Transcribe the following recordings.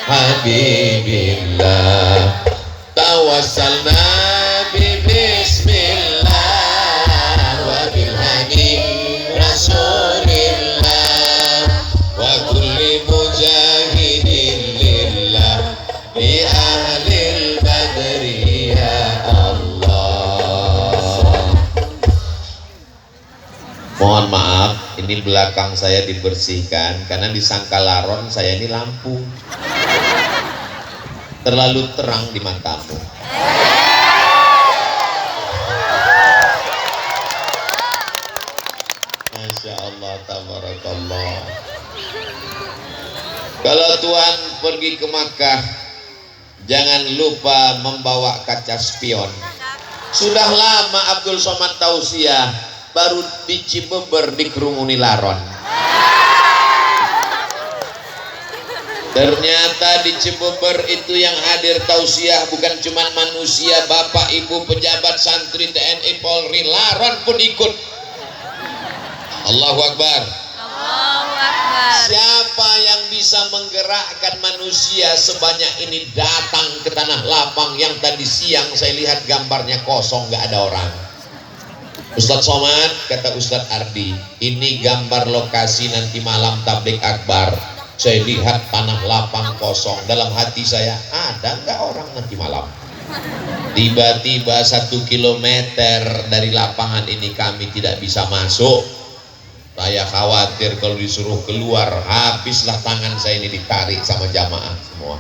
Habibillah tawassalna bismillah wa bil hadi rasulillah wa kulli mujahidin lillah bi ahlil badri ya Allah. Mohon maaf, ini belakang saya dibersihkan karena disangka laron saya ini lampu terlalu terang di matamu. Masya Allah, tabarakallah. Kalau Tuhan pergi ke Makkah, jangan lupa membawa kaca spion. Sudah lama Abdul Somad tausiah, baru di Cibeber dikerumuni laron. Ternyata di Cibeber itu yang hadir tausiah bukan cuma manusia, bapak, ibu, pejabat, santri, TNI, Polri, laron pun ikut. Allahu Akbar. Allahu Akbar. Siapa yang bisa menggerakkan manusia sebanyak ini datang ke tanah lapang yang tadi siang saya lihat gambarnya kosong, gak ada orang? Ustadz Somad, kata Ustadz Ardi, ini gambar lokasi nanti malam tablik akbar. Saya lihat tanah lapang kosong, dalam hati saya, ada nggak orang nanti malam? Tiba-tiba 1 kilometer dari lapangan ini kami tidak bisa masuk. Saya khawatir kalau disuruh keluar, habislah tangan saya ini ditarik sama jamaah semua.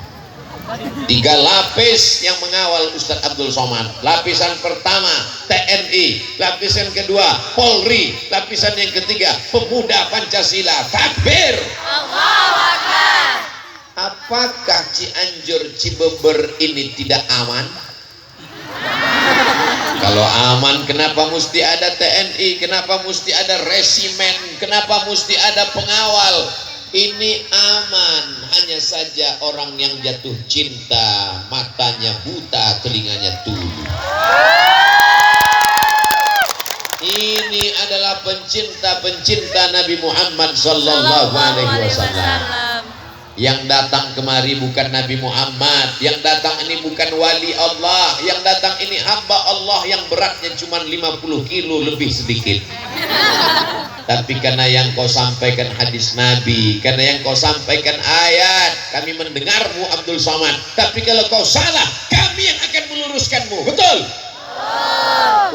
3 lapis yang mengawal Ustadz Abdul Somad. Lapisan pertama TNI, lapisan kedua Polri, lapisan yang ketiga pemuda Pancasila. Takbir. Allahu Akbar. Apakah Cianjur Cibeber ini tidak aman? Kalau aman, kenapa mesti ada TNI? Kenapa mesti ada resimen? Kenapa mesti ada pengawal? Ini aman, hanya saja orang yang jatuh cinta, matanya buta, telinganya tuli. Ini adalah pencinta-pencinta Nabi Muhammad sallallahu alaihi wasallam. Yang datang kemari bukan Nabi Muhammad, yang datang ini bukan wali Allah, yang datang ini hamba Allah yang beratnya cuma 50 kilo lebih sedikit. Tapi karena yang kau sampaikan hadis Nabi, karena yang kau sampaikan ayat, kami mendengarmu Abdul Somad. Tapi kalau kau salah, kami yang akan meluruskanmu. Betul?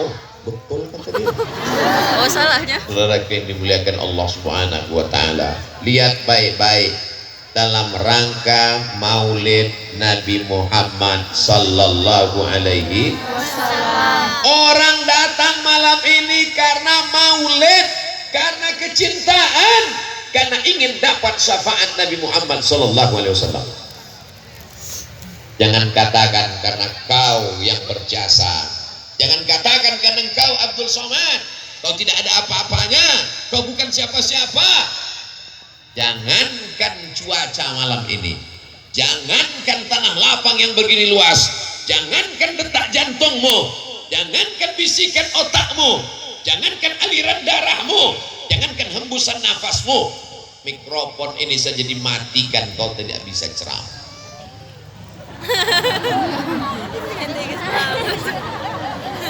Oh, betul kata dia. Oh, salahnya. Saudara yang dimuliakan Allah Subhanahu wa taala, lihat baik-baik dalam rangka Maulid Nabi Muhammad sallallahu alaihi wasallam. Orang datang malam ini karena maulid, karena kecintaan, karena ingin dapat syafaat Nabi Muhammad sallallahu alaihi wasallam. Jangan katakan karena kau yang berjasa. Jangan katakan karena engkau Abdul Somad, kau tidak ada apa-apanya, kau bukan siapa-siapa. Jangankan cuaca malam ini, jangankan tanah lapang yang begini luas, jangankan detak jantungmu, jangankan bisikan otakmu, jangankan aliran darahmu, jangankan hembusan nafasmu, mikrofon ini saja dimatikan, kau tidak bisa ceramah.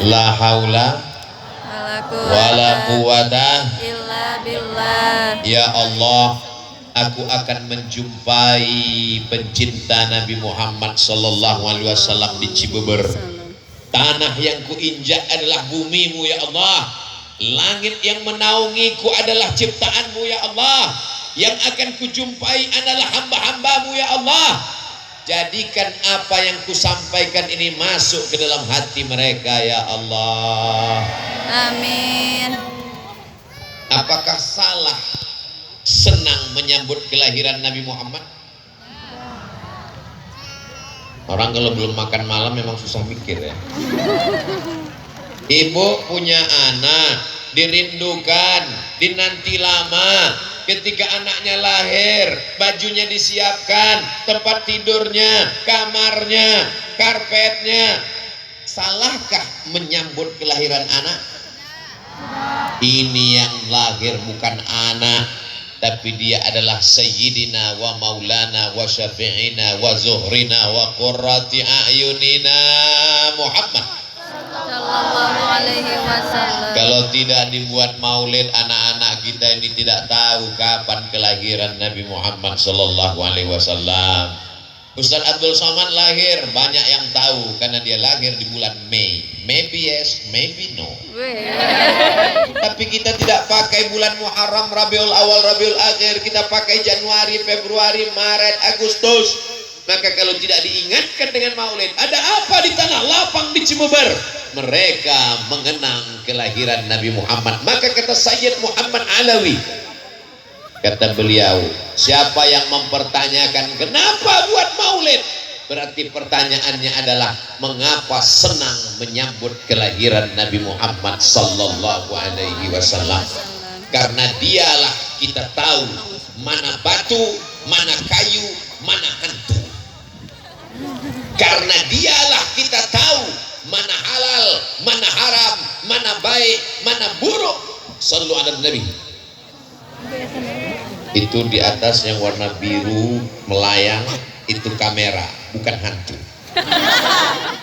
La haula wala quwata illa billah. Ya Allah, aku akan menjumpai pencinta Nabi Muhammad sallallahu alaihi wasallam di Cibeber. Tanah yang kuinjak adalah bumimu ya Allah. Langit yang menaungiku adalah ciptaanmu ya Allah. Yang akan kujumpai adalah hamba-hambamu ya Allah. Jadikan apa yang kusampaikan ini masuk ke dalam hati mereka ya Allah. Amin. Apakah salah senang menyambut kelahiran Nabi Muhammad? Orang kalau belum makan malam memang susah mikir ya. Ibu punya anak, dirindukan, dinanti lama. Ketika anaknya lahir, bajunya disiapkan, tempat tidurnya, kamarnya, karpetnya. Salahkah menyambut kelahiran anak? Ini yang lahir bukan anak, tapi dia adalah sayyidina wa maulana wa syafi'ina wa zuhrina wa qurrati a'yunina Muhammad. Sallallahu alaihi wasallam. Kalau tidak dibuat maulid, anak-anak kita ini tidak tahu kapan kelahiran Nabi Muhammad sallallahu alaihi wasallam. Ustaz Abdul Somad lahir, banyak yang tahu karena dia lahir di bulan Mei. Maybe yes, maybe no. Tapi kita tidak pakai bulan Muharram, Rabiul Awal, Rabiul Akhir. Kita pakai Januari, Februari, Maret, Agustus. Maka kalau tidak diingatkan dengan maulid, ada apa di tanah lapang di Cibeber? Mereka mengenang kelahiran Nabi Muhammad. Maka kata Sayyid Muhammad Alawi, kata beliau, siapa yang mempertanyakan kenapa buat maulid, berarti pertanyaannya adalah mengapa senang menyambut kelahiran Nabi Muhammad sallallahu alaihi wasallam. Karena dialah kita tahu mana batu, mana kayu, mana hantu. Karena dialah kita tahu mana halal, mana haram, mana baik, mana buruk. Sallu ala Nabi. Itu di atas yang warna biru melayang, itu kamera, bukan hantu.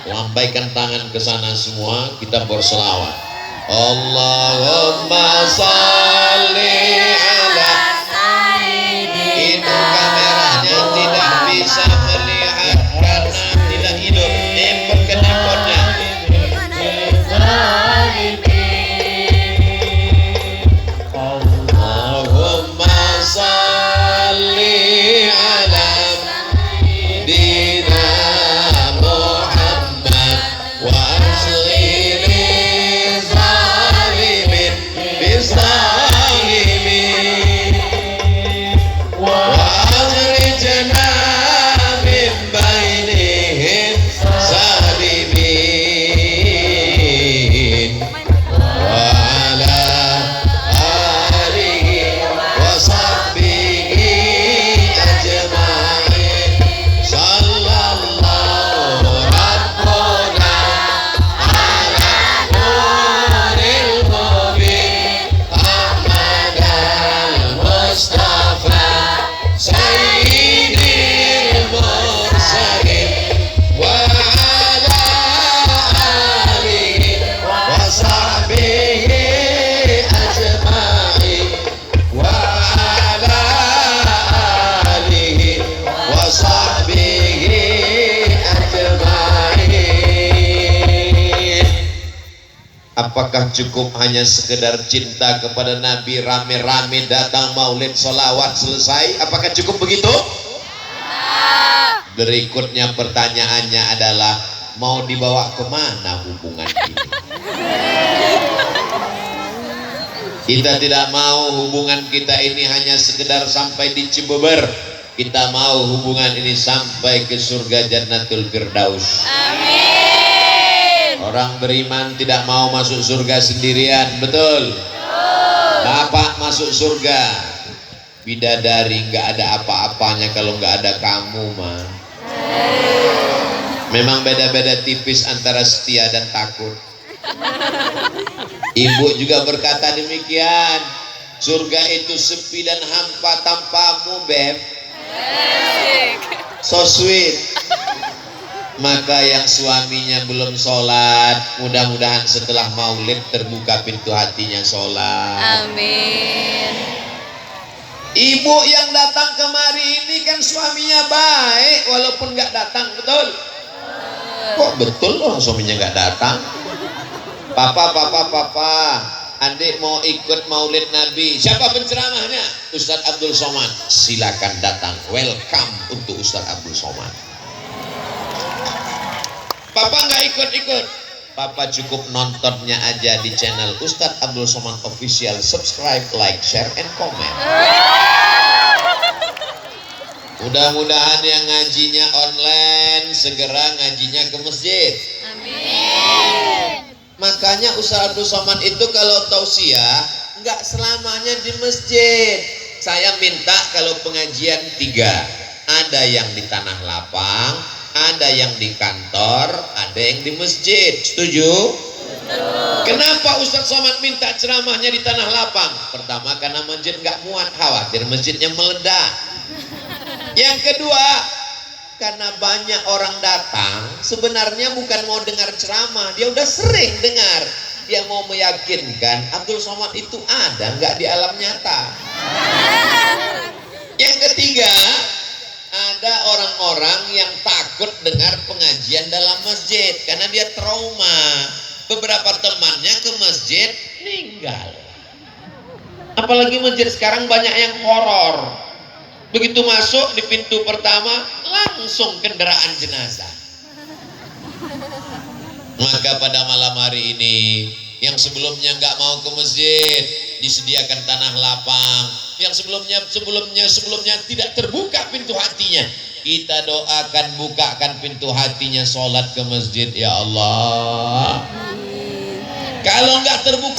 Lambaikan tangan ke sana semua, kita berselawat. Allahumma shalli ala sayyidina. Itu kameranya tidak bisa melihat karena tidak hidup. Import ke importnya. Allahumma shalli ala sayyidina Muhammad wa asli zalimin bizalimin wa akhrijna min bainihim salimin wa ala alihi wa sahbihi ajma'in. Sallallahu rabbuna ala nuril mubin Ahmad al-Mustafa sayyidil mursalin wa ala alihi wa sahbihi ajma'in wa ala alihi wa sahbihi ajma'in. Apakah cukup hanya sekedar cinta kepada Nabi, rame-rame datang maulid, sholawat, selesai? Apakah cukup begitu? Berikutnya pertanyaannya adalah, mau dibawa kemana hubungan ini? Kita tidak mau hubungan kita ini hanya sekedar sampai di Cibeber. Kita mau hubungan ini sampai ke surga Jannatul Firdaus. Orang beriman tidak mau masuk surga sendirian, betul? Bapak masuk surga, bidadari nggak ada apa-apanya kalau nggak ada kamu, mah. Memang beda-beda tipis antara setia dan takut. Ibu juga berkata demikian. Surga itu sepi dan hampa tanpamu, Beb. So sweet. Maka yang suaminya belum sholat, mudah-mudahan setelah maulid terbuka pintu hatinya sholat. Amin. Ibu yang datang kemari ini kan suaminya baik, walaupun nggak datang, betul? Kok betul loh suaminya nggak datang? Papa, adik mau ikut maulid Nabi. Siapa penceramahnya? Ustadz Abdul Somad. Silakan datang. Welcome untuk Ustadz Abdul Somad. Papa nggak ikut-ikut. Papa cukup nontonnya aja di channel Ustadz Abdul Somad Official. Subscribe, like, share, and comment. Mudah-mudahan yang ngajinya online segera ngajinya ke masjid. Amin. Makanya Ustadz Abdul Somad itu kalau tausiah nggak selamanya di masjid. Saya minta kalau pengajian 3, ada yang di tanah lapang, ada yang di kantor, ada yang di masjid. Setuju? Kenapa Ustadz Somad minta ceramahnya di tanah lapang? Pertama karena masjid nggak muat, khawatir masjidnya meledak. Yang kedua, karena banyak orang datang sebenarnya bukan mau dengar ceramah, dia udah sering dengar. Dia mau meyakinkan Abdul Somad itu ada nggak di alam nyata. Yang ketiga, ada orang-orang yang takut dengar pengajian dalam masjid karena dia trauma. Beberapa temannya ke masjid meninggal. Apalagi masjid sekarang banyak yang horor. Begitu masuk di pintu pertama langsung kendaraan jenazah. Maka pada malam hari ini, yang sebelumnya nggak mau ke masjid disediakan tanah lapang, yang sebelumnya tidak terbuka pintu hatinya, kita doakan bukakan pintu hatinya, sholat ke masjid ya Allah. Kalau nggak terbuka